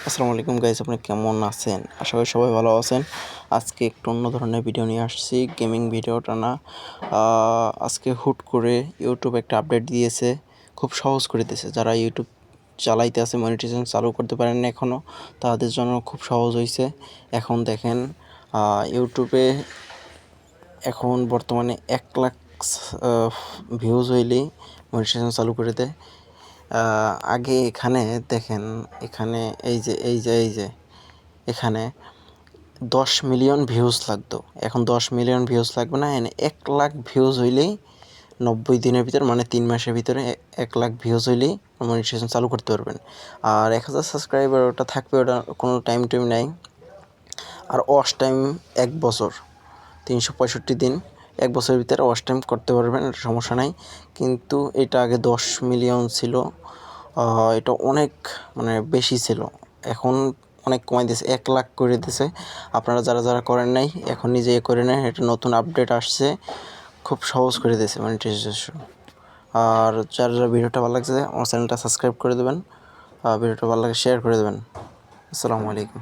আসসালামু আলাইকুম গাইস, আপনি কেমন আছেন? আশা করি সবাই ভালো আছেন। আজকে একটু অন্য ধরনের ভিডিও নিয়ে আসছি, গেমিং ভিডিওটা না। আজকে হুট করে ইউটিউব একটা আপডেট দিয়েছে, খুব সহজ করে দিয়েছে। যারা ইউটিউব চালাইতে আছে, মনিটাইজেশন চালু করতে পারেন না এখনও, তাদের জন্য খুব সহজ হয়েছে। এখন দেখেন, ইউটিউবে এখন বর্তমানে 1 লাখ ভিউজ হইলেই মনিটাইজেশন চালু করে দেয়। আগে এখানে দেখেন, এখানে এই যে এখানে 10 মিলিয়ন ভিউজ লাগতো, এখন 10 মিলিয়ন ভিউজ লাগবে না, 1 লাখ ভিউজ হইলেই 90 দিনের ভিতর, মানে 3 মাসের ভিতরে 1 লাখ ভিউজ হইলেই মনিটাইজেশন চালু করতে পারবেন। আর 1000 সাবস্ক্রাইবার ওটা থাকবে, ওটা কোনো টাইম নাই। আর ওয়াচ টাইম 1 বছর, 365 দিন, 1 বছরের ভিতরে ওয়াচ টাইম করতে পারবেন, এটা সমস্যা নাই। কিন্তু এটা আগে 10 মিলিয়ন ছিল, এটা অনেক মানে বেশি ছিল। এখন অনেক কমাই দিয়েছে, 1 লাখ করে দিয়েছে। আপনারা যারা করেন নাই, এখন নিজে করে নেন, এটা নতুন আপডেট আসছে, খুব সহজ করে দিয়েছে মনিটাইজেশন। আর যারা ভিডিওটা ভালো লাগছে, আমার চ্যানেলটা সাবস্ক্রাইব করে দেবেন, ভিডিওটা ভালো লাগে শেয়ার করে দেবেন। আসসালামু আলাইকুম।